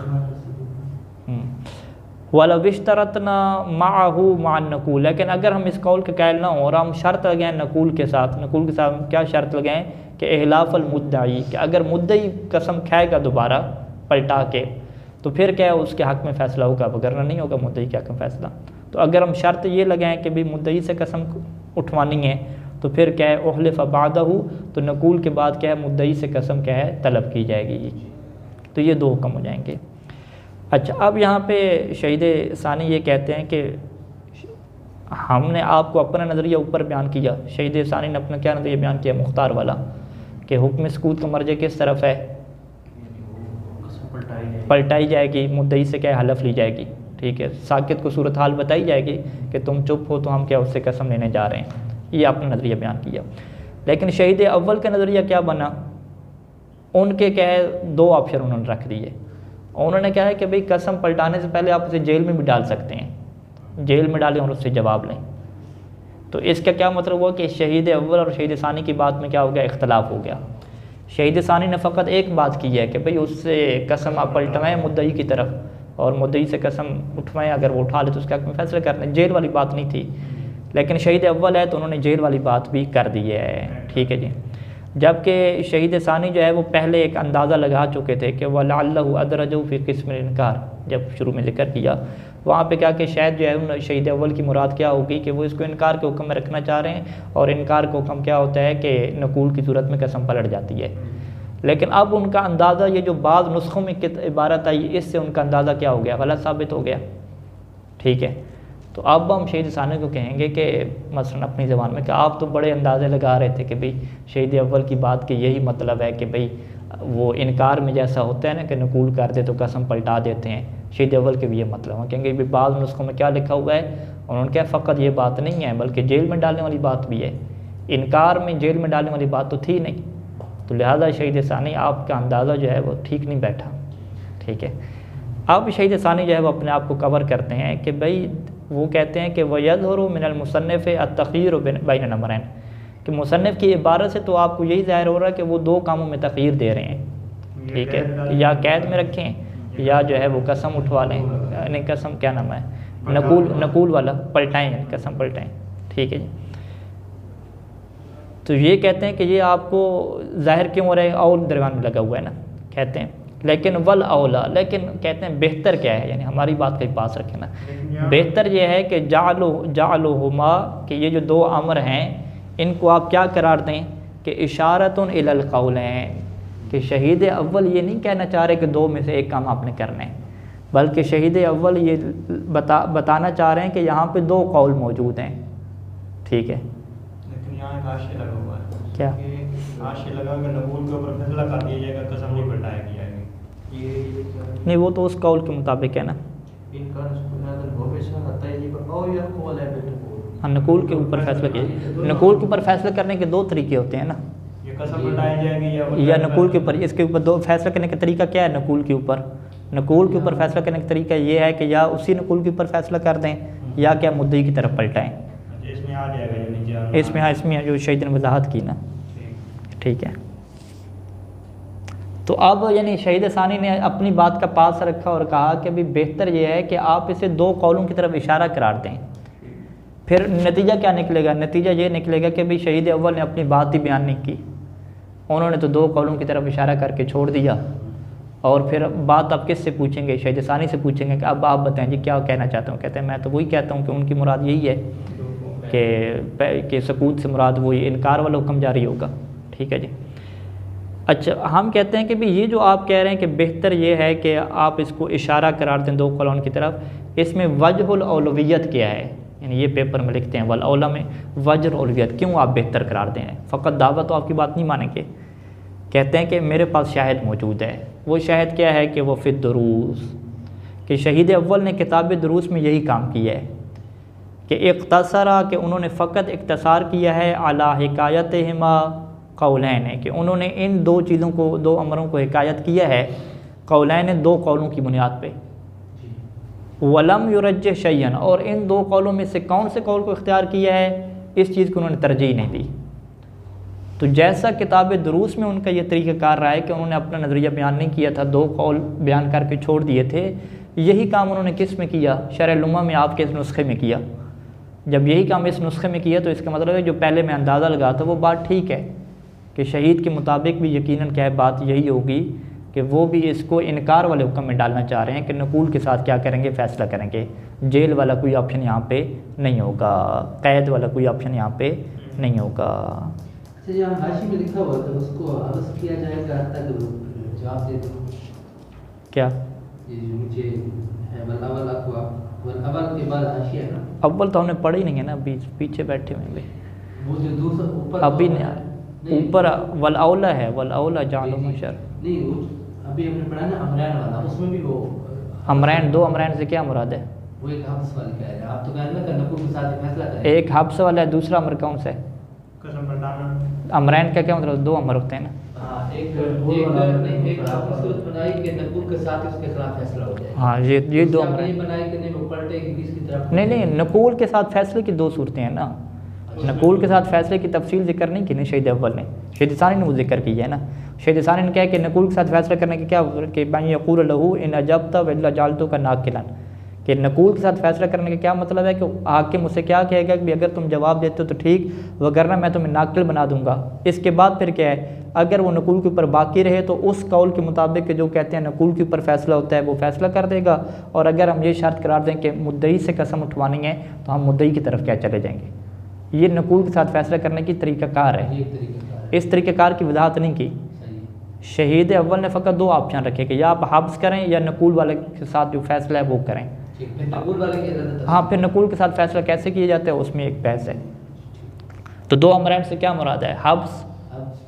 वाला विश्तरतना माहू मान नकूल, लेकिन अगर हम इस कौल के कायल ना हो और हम शर्त लगाएं नकूल के साथ, नकूल के साथ क्या शर्त लगाएं कि इहलाफ़ल मुद्दई, कि अगर मुद्दई कसम खाएगा दोबारा पलटा के तो फिर क्या है उसके हक़ में फ़ैसला होगा, वगरना नहीं होगा मुद्दई के हक़ में फ़ैसला। तो अगर हम शर्त ये लगाएं कि भाई मुद्दई से कसम उठवानी है तो फिर क्या है उहलिफ़ बादहू, तो नकूल के बाद क्या है मुद्दई से कसम क्या है तलब की जाएगी। तो ये दो हुक्म हो जाएंगे। अच्छा, अब यहाँ पे शहीद सानी ये कहते हैं कि हमने आपको अपना नज़रिया ऊपर बयान किया, शहीद सानी ने अपना क्या नज़रिया बयान किया मुख्तार वाला, कि हुक्म सकूत का मर्जा किस तरफ है, पलटाई जाएगी, मुद्दई से क्या हलफ ली जाएगी, ठीक है, साकित को सूरत हाल बताई जाएगी कि तुम चुप हो तो हम क्या उससे कसम लेने जा रहे हैं। ये आपने नज़रिया बयान किया। लेकिन शहीद अव्वल का नज़रिया क्या बना, उनके क्या है 2 ऑप्शन उन्होंने रख दिए। उन्होंने क्या है कि भाई कसम पलटाने से पहले आप उसे जेल में भी डाल सकते हैं, जेल में डालें और उससे जवाब लें। तो इसका क्या मतलब हुआ कि शहीद अव्वल और शहीद सानी की बात में क्या हो गया, इख्तलाफ हो गया। शहीद सानी ने फ़कत एक बात की है कि भाई उससे कसम आप पलटवाएँ मुद्दई की तरफ और मुद्दई से कसम उठवाएँ, अगर वो उठा ले तो उसके हक़ में फैसला कर लें, जेल वाली बात नहीं थी। लेकिन शहीद अव्वल है तो उन्होंने जेल वाली बात भी कर दी है, ठीक है जी। जबकि शहीद सानी जो है वो पहले एक अंदाज़ा लगा चुके थे कि वह लअल्लहु अदरजहु फ़ी क़िस्म इनकार, जब शुरू में जिक्र किया वहाँ पे क्या कि शायद जो है उन शहीद अव्वल की मुराद क्या होगी कि वो इसको इनकार के हुक्म में रखना चाह रहे हैं, और इनकार का हुक्म क्या होता है कि नकूल की सूरत में कसम पलट जाती है। लेकिन अब उनका अंदाज़ा, ये जो बाज़ नुस्खों में इबारत आई, इससे उनका अंदाज़ा क्या हो गया, गलत साबित हो गया, ठीक है। तो अब हम शहीद सानी को कहेंगे कि मसलन अपनी ज़बान में कि आप तो बड़े अंदाज़े लगा रहे थे कि भाई शहीद अव्वल की बात के यही मतलब है कि भाई वो इनकार में जैसा होता है ना कि नकूल कर दे तो कसम पलटा देते हैं, शहीद अव्वल के भी ये मतलब है। कहेंगे भाई बाज़ नुस्खों में क्या लिखा हुआ है, उन्होंने क्या फ़कत ये बात नहीं है बल्कि जेल में डालने वाली बात भी है, इनकार में जेल में डालने वाली बात तो थी नहीं। तो लिहाजा शहीद सानी आपका अंदाज़ा जो है वो ठीक नहीं बैठा, ठीक है। अब शहीद सानी जो है वो अपने आप को कवर करते हैं कि भाई वो कहते हैं कि वयज़हरु मिनल मुसन्निफ़ अत-तख़य्युर बैन अमरैन, कि मुसन्निफ़ की इबारत से तो आपको यही ज़ाहिर हो रहा है कि वो 2 कामों में तख़य्युर दे रहे हैं, ठीक है, या कैद में रखें या जो है वो कसम उठवा लें, यानी कसम क्या नाम है, नकूल वाला पलटाएँ, कसम पलटाएँ, ठीक है जी। तो ये कहते हैं कि ये आपको ज़ाहिर क्यों हो रहा है, और दरगान में लगा हुआ है ना, कहते हैं। लेकिन वल औला, लेकिन कहते हैं बेहतर क्या है, यानी हमारी बात के पास रखें ना, बेहतर ये है कि जालुहुमा, कि ये जो 2 अमर हैं इनको आप क्या करार दें कि इशारतुन इलल क़ौल हैं, कि शहीद अव्वल ये नहीं कहना चाह रहे कि 2 में से एक काम आपने करना है, बल्कि शहीद अव्वल ये बताना चाह रहे हैं कि यहाँ पे 2 कौल मौजूद हैं, ठीक है। लेकिन यहाँ एक हाशिया लगा हुआ है, क्या हाशिया लगा कि नकूल के ऊपर फैसला कर दिया जाएगा, कसम नहीं पलटाएगी जाएगी, नहीं वो तो उस कौल के मुताबिक है ना, हाँ नकूल के ऊपर फैसला किया। नकूल के ऊपर फैसला करने के 2 तरीके होते हैं ना, ये कसम पलटाई जाएगी या नकूल के ऊपर, इसके ऊपर 2 फैसला करने का तरीका क्या है। नकूल के ऊपर फैसला करने का तरीका ये है कि या उसी नकूल के ऊपर फैसला कर दें या क्या मुद्दई की तरफ पलटाएँ। इसमें आ जाएगा, इसमें हाँ, इसमें जो शहीद ने वजाहत की ना, ठीक है। तो अब यानी शहीद सानी ने अपनी बात का पास रखा और कहा कि भाई बेहतर ये है कि आप इसे 2 कौलों की तरफ इशारा करार दें। फिर नतीजा क्या निकलेगा, नतीजा ये निकलेगा कि भाई शहीद अव्वल ने अपनी बात ही बयान नहीं की, उन्होंने तो 2 कौलों की तरफ इशारा करके छोड़ दिया, और फिर बात आप किससे पूछेंगे, शहीद सानी से पूछेंगे कि अब आप बताएं जी क्या कहना चाहते हो। कहते हैं मैं तो वही कहता हूँ कि उनकी मुराद यही है कि सकूत से मुराद वही इनकार वाला हुक्म जारी होगा, ठीक है जी। अच्छा, हम कहते हैं कि भाई ये जो आप कह रहे हैं कि बेहतर ये है कि आप इसको इशारा करार दें 2 कौलों की तरफ, इसमें वजहुल औलवियत क्या है, यानी ये पेपर में लिखते हैं वल औला में वजह औलवियत, क्यों आप बेहतर करार दें। फ़कत दावा तो आपकी बात नहीं मानेंगे। कहते हैं कि मेरे पास शाहिद मौजूद है, वो शाहिद क्या है कि वो फ़िद दुरूस, कि शहीद अव्वल ने किताब दुरूस में यही काम किया है कि इख्तसरा, कि उन्होंने फ़कत इख्तसार किया है अला हिकायतिहिमा कौलैन, है कि उन्होंने इन 2 चीज़ों को, 2 अमरों को हिकायत किया है कौलैन, 2 कौलों की बुनियाद पे। वलम युरज्जह शैयन, और इन 2 कौलों में से कौन से कौल को इख्तियार किया है, इस चीज़ को उन्होंने तरजीह नहीं दी। तो जैसा किताब दुरूस में उनका ये तरीक़ाकार रहा है कि उन्होंने अपना नज़रिया बयान नहीं किया था, 2 कौल बयान करके छोड़ दिए थे, यही काम उन्होंने किस में किया, शरह लुम्मा में आपके इस नुस्खे में किया। जब यही काम इस नुस्खे में किया तो इसका मतलब है जो पहले मैं अंदाज़ा लगा था वो बात ठीक है कि शहीद के मुताबिक भी यकीनन क्या है बात यही होगी कि वो भी इसको इनकार वाले हुक्म में डालना चाह रहे हैं कि नकूल के साथ क्या करेंगे, फैसला करेंगे। जेल वाला कोई ऑप्शन यहाँ पे नहीं होगा, कैद वाला कोई ऑप्शन यहाँ पे नहीं होगा। अच्छा, जो हाशी में लिखा हुआ था उसको हवस किया जाएगा ताकि जवाब दे दो। क्या ये जो नीचे है वल अवल के बाद हाशिया है ना, अव्वल तो हमने पढ़ी नहीं है ना, अभी पीछे बैठे हुए हैं वो जो दूसरा ऊपर अभी ऊपर वल औला है, वल औला जालो मशर। नहीं वो अभी हमने पढ़ा ना अमरैन वाला, उसमें भी वो अमरैन, दो अमरैन से क्या मुराद है? वो एक हफ्स वाला कह रहे हैं आप, तो कह रहे हैं ना नकुल के साथ ही फैसला करें। एक हब्स वाला है, दूसरा अमर कौन सा है? कसम बताना। अमरैन का क्या मतलब? दो अमर होते हैं ना। हाँ एक आपने सूरत बनाई कि नकुल के साथ उसके खिलाफ फैसला हो जाए। हाँ ये दो आपने अमरैन। ये बनाई कि नहीं वो पलटे कि किसकी तरफ? नहीं, नकूल के साथ फैसले की दो सूरतें हैं ना। नकूल के साथ फैसले की तफसील जिक्र नहीं की ना शहीद अव्वल ने, शहीद सानी ने वो जिक्र किया है ना। शहीद सानी ने कहा कि नकूल के साथ फैसला करने की क्या कि मैं यक़ूल लहू इन अजबता वल्ला जालतू का नाकिलन, कि नकूल के साथ फैसला करने का क्या मतलब है कि हाकिम मुझसे क्या कहेगा कि अगर तुम जवाब देते हो तो ठीक, वगरना मैं तुम्हें नाकिल बना दूंगा। इसके बाद फिर क्या है, अगर वो नकूल के ऊपर बाकी रहे तो उस कौल के मुताबिक जो कहते हैं नकूल के ऊपर फैसला होता है वो फैसला कर देगा, और अगर हम ये शर्त करार दें कि मुद्दई से कसम उठवानी है तो हम मुद्दई की तरफ क्या चले जाएंगे। ये नकूल के साथ फैसला करने की तरीक़ाकार है। इस तरीक़ाकार की वजाहत नहीं की। शहीद अव्वल ने फ़कत दो ऑप्शन रखे कि या आप हब्स करें या नकूल वाले के साथ जो फैसला है वो करें। हाँ, फिर नकूल के साथ फैसला कैसे किया जाता है उसमें एक बहस है। तो दो अमरैन से क्या मुराद है? हब्स,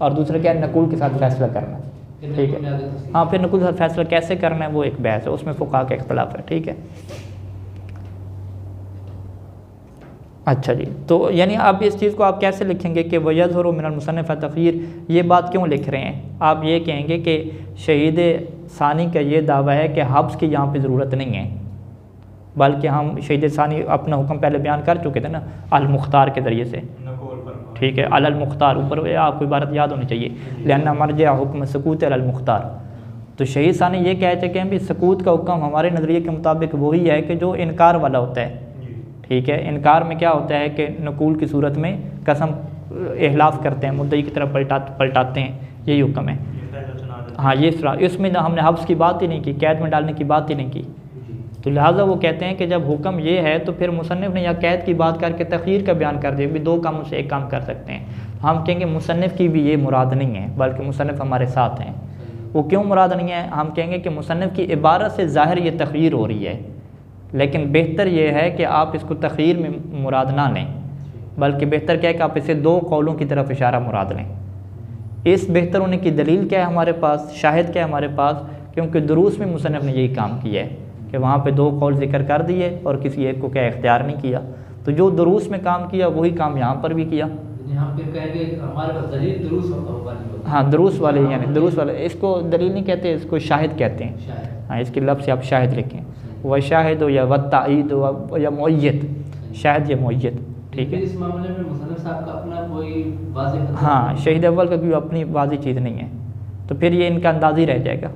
और दूसरा क्या है? नकूल के साथ फैसला करना। ठीक है, हाँ, फिर नकूल के साथ फैसला कैसे करना है वो एक बहस है, उसमें फ़ुक़हा का इख्तिलाफ़ है। ठीक है, अच्छा जी। तो यानी अब इस चीज़ को आप कैसे लिखेंगे कि वयज़हरु मिनल मुसन्निफ़ तग़यीर, ये बात क्यों लिख रहे हैं? आप ये कहेंगे कि शहीद सानी का ये दावा है कि हब्स की यहाँ पे ज़रूरत नहीं है, बल्कि हम शहीद सानी अपना हुक्म पहले बयान कर चुके थे ना अल मुख्तार के ज़रिए से। ठीक है, अल मुख्तार ऊपर आपको इबारत याद होनी चाहिए, लिअन्ना मर्जिअ हुक्म सकूत अल मुख्तार। तो शहीद सानी ये कह चुके हैं भी सकूत का हुक्म हमारे नज़रिए के मुताबिक वही है कि जो इनकार वाला होता है। ठीक है, इनकार में क्या होता है कि नकूल की सूरत में कसम इहलाफ करते हैं, मुद्दई की तरफ पलटाते हैं, यही हुक्म है। हाँ, ये इसमें हमने हब्स की बात ही नहीं की, कैद में डालने की बात ही नहीं की। तो लिहाजा वो कहते हैं कि जब हुक्म ये है तो फिर मुसन्निफ़ ने या कैद की बात करके तख़यीर का बयान कर दिया भी दो कामों से एक काम कर सकते हैं। हम कहेंगे मुसन्निफ़ की भी ये मुराद नहीं है, बल्कि मुसन्निफ़ हमारे साथ हैं। वो क्यों मुराद नहीं है? हम कहेंगे कि मुसन्निफ़ की इबारत से ज़ाहिर ये तख़यीर हो रही है, लेकिन बेहतर ये है कि आप इसको तख़यीर में मुराद ना लें, बल्कि बेहतर क्या है कि आप इसे दो कौलों की तरफ इशारा मुराद लें। इस बेहतर होने की दलील क्या है हमारे पास, शाहिद क्या है हमारे पास? क्योंकि दुरूस में मुसन्निफ़ ने यही काम किया है कि वहाँ पे दो कौल ज़िक्र कर दिए और किसी एक को क्या इख्तियार नहीं किया। तो जो दुरूस में काम किया वही काम यहाँ पर भी किया। यहाँ पे कहेंगे हमारे पास दलील दुरूस होगा। हाँ, दुरूस वाले, यानी दुरूस वाले, इसको दलील नहीं कहते, इसको शाहिद कहते हैं। हाँ, इसके लफ्ज़ से आप शाहिद लिखें, व शाहिद या व ताईद या मुअय्यद, शाहिद या मुअय्यद। ठीक है, इस मामले में मुसन्निफ़ साहब का अपना कोई वाज़ेह, हाँ, शहीद अव्वल का कोई अपनी वाज़ेह चीज़ नहीं है, तो फिर ये इनका अंदाज़ ही रह जाएगा।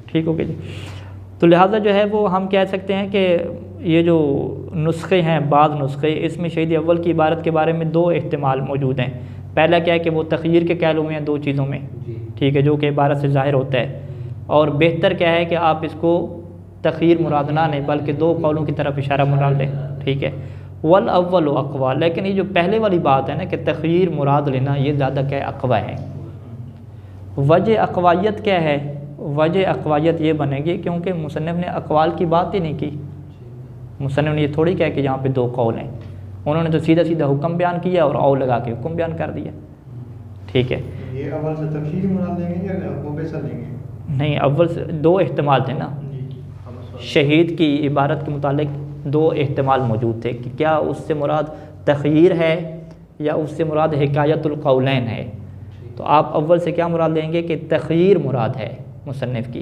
ठीक हो गया जी। तो लिहाजा जो है वो हम कह सकते हैं कि ये जो नुस्खे हैं, बाद नुस्खे, इसमें शहीद अव्वल की इबारत के बारे में दो एहतिमाल मौजूद हैं। पहला क्या है कि वो तख़यीर के कहलू में हैं दो चीज़ों में, ठीक है, जो कि इबारत से ज़ाहिर होता है, और बेहतर क्या है कि आप इसको तख़यीर मुराद ना लें, बल्कि दो कौलों की तरफ इशारा मुराद लें। ठीक है, वल अव्वल अक़वा, लेकिन ये जो पहले वाली बात है ना कि तख़यीर मुराद लेना, ये ज़्यादा क्या है, अक़वा है। वजह अक़वायत क्या है? वजह अक़वायत ये बनेगी क्योंकि मुसन्निफ़ ने अक़वाल की बात ही नहीं की। मुसन्निफ़ ने ये थोड़ी कहा कि यहाँ पे दो कौल हैं, उन्होंने तो सीधा सीधा हुक्म बयान किया और औ लगा के हुक्म बयान कर दिया। ठीक है, ये अव्वल से तफ़सील मुराद लेंगे या मुबैसा लेंगे? नहीं, अव्वल से दो एहतिमाल थे ना, शहीद की इबारत के मुतालिक दो एहतिमाल मौजूद थे कि क्या उससे मुराद तख़यीर है या उससे मुराद हिकायतुल क़ौलैन है। तो आप अव्वल से क्या मुराद लेंगे कि तख़यीर मुराद है मुसन्निफ़ की।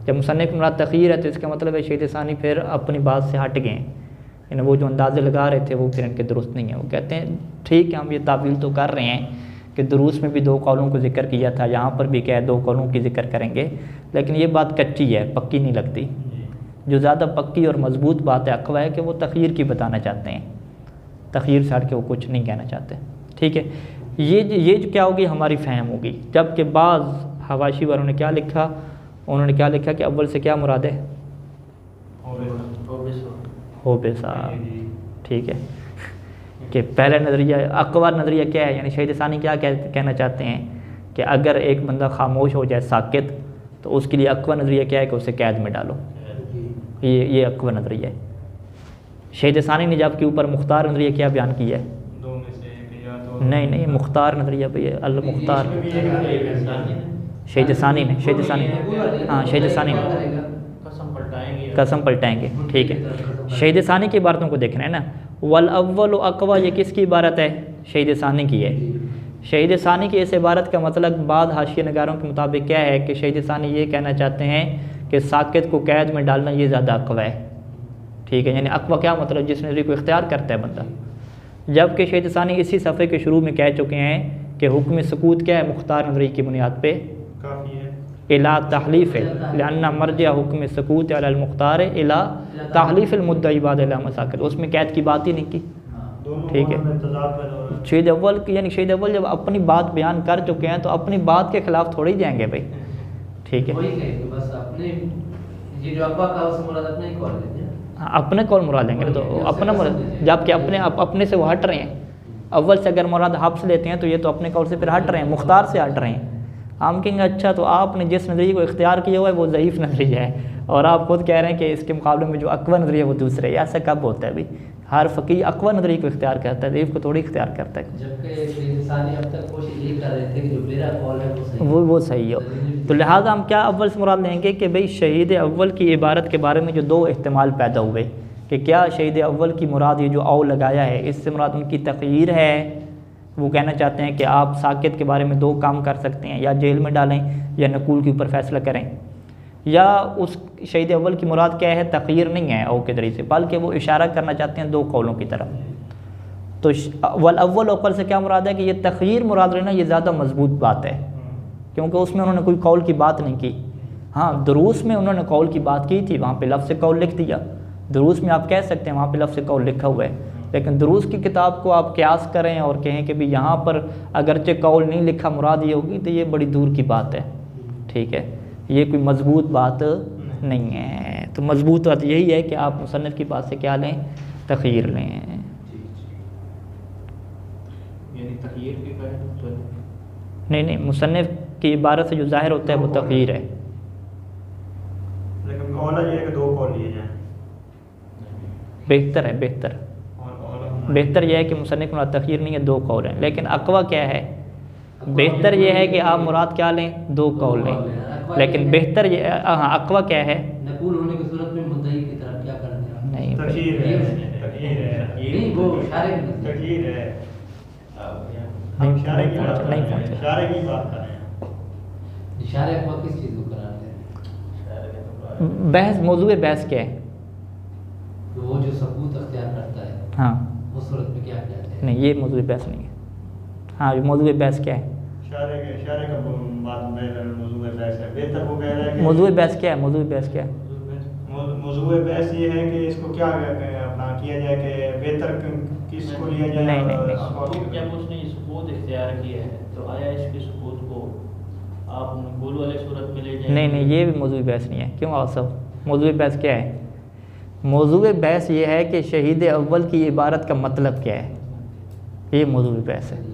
जब मुसन्निफ़ की मुराद तख़यीर है तो इसका मतलब है शहीद सानी फिर अपनी बात से हट गए, यानी वो जो अंदाज़े लगा रहे थे वो फिर इनके दुरुस्त नहीं है। वो कहते हैं ठीक है, हम ये तावील तो कर रहे हैं कि दुरूस में भी दो कौलों को ज़िक्र किया था, यहाँ पर भी क्या है दो कौलों की ज़िक्र करेंगे, लेकिन ये बात कच्ची है, पक्की नहीं लगती। जो ज़्यादा पक्की और मजबूत बात है, अक़वा है कि वो तख़यीर की बताना चाहते हैं, तख़यीर से हट के वो कुछ नहीं कहना चाहते। ठीक है, ये जो क्या होगी हमारी फ़हम होगी। जबकि बाज़ हवाशी वालों ने क्या लिखा, उन्होंने क्या लिखा कि अव्वल से क्या मुराद है, हो बेसा। ठीक है, कि पहला नज़रिया अक़वा नज़रिया क्या है, यानी शहीद सानी क्या कहना चाहते हैं कि अगर एक बंदा खामोश हो जाए, साकित, तो उसके लिए अक़वा नज़रिया क्या है कि उसे कैद में डालो। ये अक़वा नज़रिया है। शहीद सानी ने जब के ऊपर मुख्तार नज़रिया क्या बयान किया है, नहीं नहीं, मुख्तार नज़रिया भैया, अल मुख्तार शहीद सानी ने, शहीद सानी ने, हाँ शहीद सानी ने कसम पलटाएंगे। ठीक है, शहीद सानी की इबारतों को देख रहे हैं ना। वल अव्वल अक़वा, ये किसकी इबारत है? शहीद सानी की है। शहीद सानी की इस इबारत का मतलब बाद हाशिया नगारों के मुताबिक क्या है कि शहीद सानी ये कहना चाहते हैं कि साकित को कैद में डालना ये ज़्यादा अक़वा है। ठीक है, यानी अक़वा क्या मतलब? जिस नज़रिए को इख्तियार करता है बंदा। जबकि शहीद सानी इसी सफ़े के शुरू में कह चुके हैं कि हुक्म सकूत क्या है? मुख्तार नज़रिए की बुनियाद पे काफ़ी है। इला तहलीफ़ लन्ना मर्जा हुक्म सकूत अल मुख्तार इला तहलीफ़ मुद्दई बाद इला मसाकित, उसमें कैद की बात ही नहीं की। ठीक है, शहीद अव्वल की यानी शहीद अव्वल जब अपनी बात बयान कर चुके हैं तो अपनी बात के खिलाफ थोड़ी जाएंगे भाई। ठीक है, बस अपने ये जो अब्बा का उस मुराद अपने ही कॉल लेते हैं, अपने कौल मुराद लेंगे तो अपना मुराद, जबकि अपने से वो हट रहे हैं। अव्वल से अगर मुराद हफ्स लेते हैं तो ये तो अपने कौल से फिर हट रहे हैं, मुख्तार से हट रहे हैं। हम कहेंगे अच्छा तो आपने जिस नज़रिए को इख्तियार किया हुआ है वो ज़ईफ़ नज़रिया है, और आप खुद कह रहे हैं कि इसके मुकाबले में जो अक़वा नज़रिया वो दूसरे है। ऐसा कब होता है भाई? हर फ़कीह अक़वा नज़रिए को इख्तियार करता है, ज़ईफ़ को थोड़ी इख्तियार करता है। जबकि इंसानी अब तक कोशिश ये कर रहे थे कि जो मेरा कॉल है वो सही वो सही हो। तो लिहाजा हम क्या अव्वल से मुराद लेंगे कि भाई शहीद अव्वल की इबारत के बारे में जो दो इस्तेमाल पैदा हुए कि क्या शहीद अव्वल की मुराद ये जो औ लगाया है इससे मुराद उनकी तग़यीर है? वो कहना चाहते हैं कि आप साकित के बारे में दो काम कर सकते हैं, या जेल में डालें या नकूल के ऊपर फ़ैसला करें। या उस शहीद अव्वल की मुराद क्या है? तग़यीर नहीं है औ के ज़रिए से, बल्कि वो इशारा करना चाहते हैं दो कौलों की तरफ। तो वल अव्वल अव्वल से क्या मुराद है कि ये तग़यीर मुराद लेना ये ज़्यादा मजबूत बात है, क्योंकि उसमें उन्होंने कोई कौल की बात नहीं की। हाँ, दुरूस में उन्होंने कौल की बात की थी, वहाँ पे लफ्ज़ कौल लिख दिया। दुरूस में आप कह सकते हैं वहाँ पे लफ्ज़ कौल लिखा हुआ है, लेकिन दुरूस की किताब को आप क़यास करें और कहें कि भाई यहाँ पर अगरचे कौल नहीं लिखा मुराद ये होगी, तो ये बड़ी दूर की बात है। ठीक है, ये कोई मजबूत बात नहीं है। तो मजबूत बात यही है कि आप मुसन्निफ़ की बात से क्या लें? तग़यीर लें। यानी तग़यीर की तो नहीं, मुसन्निफ़ की इबारत से जो ज़ाहिर होता है वो तग़यीर है। लेकिन औला ये है कि दो कॉल लिए जाएं। बेहतर है, बेहतर यह है कि मुसन्निफ़ मुराद तग़यीर नहीं है, दो कौल हैं। लेकिन अक़वा क्या है? बेहतर यह है कि आप मुराद क्या लें? दो कौल लें। लेकिन बेहतर ये, हाँ, अक़वा क्या है? नकूल होने की सूरत में मुद्दई की तरफ क्या करना है? नहीं, तग़यीर है, तग़यीर है, नहीं वो इशारे की तग़यीर है। नहीं इशारे की बात कर रहे हैं, पहुंचे। इशारे की बात कर रहे हैं। इशारे को किस चीज़ को कराते हैं? बहस, मौजूद बहस क्या है? तो वो जो सबूत अख्तियार करता है, हाँ, उस सूरत में क्या कहते हैं? नहीं, ये मौजूद बहस नहीं है। हाँ, मौजूद बहस क्या है? इशारे का बात में मौजूद बहस है। बेहतर वो कह रहा है कि मौजूद बहस क्या है? मौजूद बहस क्या है? मौजूद बहस ये है कि इसको क्या अपना किया जाए कि बेहतर किसको लिया जाए। नहीं। जब उसने सबूत इख्तियार किया है तो आया इसके सबूत को आप नकूल वाले सूरत में ले जाएंगे? नहीं, ये भी मौजूद बहस नहीं है। क्यों आसफ? मौजूद बहस क्या है? मौजूद बहस ये है कि शहीद अव्वल की इबारत का मतलब क्या है, ये मौजूद बहस है।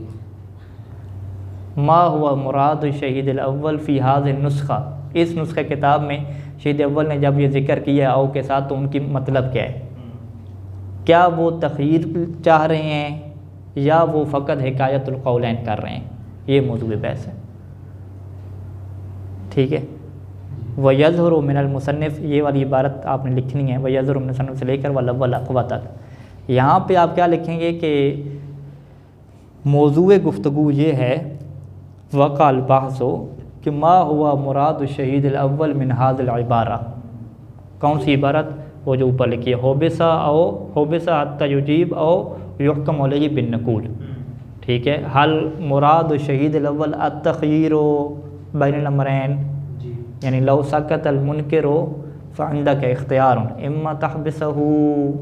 मा हुआ मुराद शहीद अव्वल फ़ी हाज़िल नुस्ख़ा, इस नुस्ख़ा किताब में शहीद अव्वल ने जब ये ज़िक्र किया औ के साथ तो उनकी मतलब क्या है? क्या वो तग़यीर चाह रहे हैं या वो फ़कत हिकायतुल क़ौलैन कर रहे हैं? ये मौजूद बहस है। ठीक है, वयज़हरु मिनल मुसन्निफ़, ये वाली इबारत आपने लिखनी है, वयज़हरु मिनल मुसन्निफ़ से लेकर वल अव्वल अक़वा तक। यहाँ पे आप क्या लिखेंगे कि मौज़ूए गुफ्तगू ये है वक़ाल बहसो कि मा हुआ मुराद शहीद अव्वल मिन हाज़िल इबारा। कौन सी इबारत? वो जो ऊपर लिखी है, होबिसा हत्ता युजीब औ युहकम अलैहि बिन नकूल। ठीक है, हल मुराद शहीद अव्वल अत-तख़यीरु बैनल अमरैन, यानी लौ सकत अल मुनकिरो फ़अंदक इख्तियारुन इम्मा तहबिसहु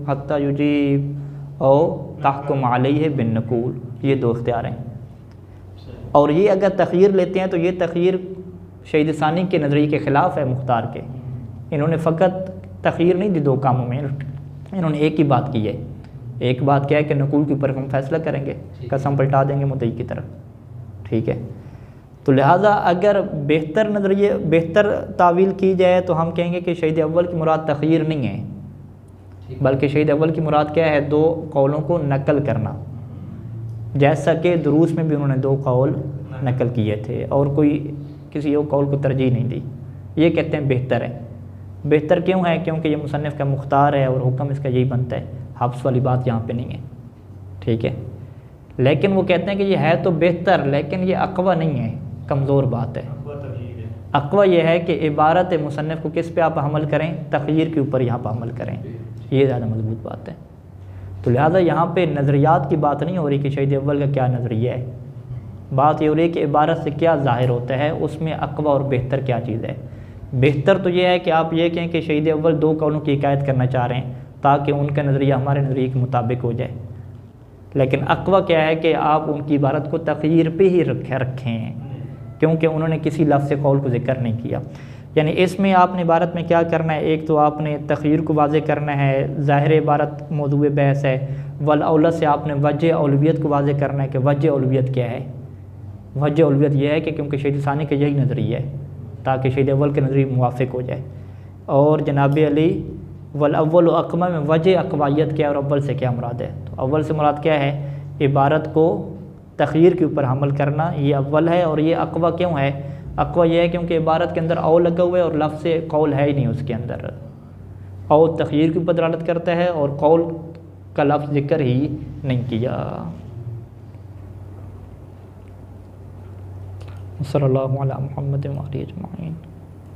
हत्ता युजीब औ तहकुम अलैहि बिन नकूल। ये दो इख्तियार हैं। और ये अगर तख़यीर लेते हैं तो ये तख़यीर शहीद सानी के नज़रिए के ख़िलाफ़ है, मुख्तार के। इन्होंने फ़कत तख़यीर नहीं दी दो कामों में, इन्होंने एक ही बात की है। एक बात क्या है कि नकूल के ऊपर हम फैसला करेंगे, कसम पलटा देंगे मुद्दई की तरफ। ठीक है, तो लिहाजा अगर बेहतर नज़रिए बेहतर तावील की जाए तो हम कहेंगे कि शहीद अव्वल की मुराद तख़यीर नहीं है, बल्कि शहीद अव्वल की मुराद क्या है? दो कौलों को नकल करना। जैसा कि दुरूस में भी उन्होंने 2 कौल नकल किए थे और कोई किसी एक कौल को तरजीह नहीं दी। ये कहते हैं बेहतर है। बेहतर क्यों है? क्योंकि ये मुसन्निफ़ का मुख्तार है और हुक्म इसका यही बनता है, हफ्स वाली बात यहाँ पे नहीं है, ठीक है। लेकिन वो कहते हैं कि ये है तो बेहतर, लेकिन ये अक़वा नहीं है, कमज़ोर बात है। अक़वा ये है कि इबारत मुसन्निफ़ को किस पे आप अमल करें? तग़यीर के ऊपर यहाँ पर अमल करें, ये ज़्यादा मजबूत बात है। तो लिहाजा यहाँ पे नज़रियात की बात नहीं हो रही कि शहीद अव्वल का क्या नज़रिया है, बात ये हो रही है कि इबारत से क्या ज़ाहिर होता है, उसमें अक़वा और बेहतर क्या चीज़ है। बेहतर तो ये है कि आप ये कहें कि शहीद अव्वल 2 कौलों की हिकायत करना चाह रहे हैं ताकि उनका नज़रिया हमारे नज़रिए के मुताबिक हो जाए। लेकिन अक़वा क्या है कि आप उनकी इबारत को तग़यीर पे ही रखें, क्योंकि उन्होंने किसी लफ्ज़ कौल को ज़िक्र नहीं किया। यानी इसमें आपने इबारत में क्या करना है? एक तो आपने तग़यीर को वाज़े करना है, ज़ाहिर इबारत मौज़ूए बहस है। वल औला से आपने वजह औलवियत को वाज़े करना है कि वजह औलवियत क्या है। वजह औलवियत यह है कि क्योंकि शहीद सानी का यही नज़रिया है ताकि शहीद अव्वल के नज़रिए मुवाफ़िक हो जाए। और जनाब अली वल अव्वल अक़मा में वजह अक़वायत क्या है और अव्वल से क्या मुराद है? तो अव्वल से मुराद क्या है? इबारत को तग़यीर के ऊपर हमल करना, ये अव्वल है। और ये अक़वा क्यों है? अक़वा यह है क्योंकि इबारत के अंदर औ लगा हुआ है और लफ्ज़ कौल है ही नहीं उसके अंदर। औ तग़यीर के ऊपर दलालत करता है और कौल का लफ्ज़ ज़िक्र ही नहीं किया। सल्लल्लाहु अला मुहम्मद व आलिहि अजमाइन।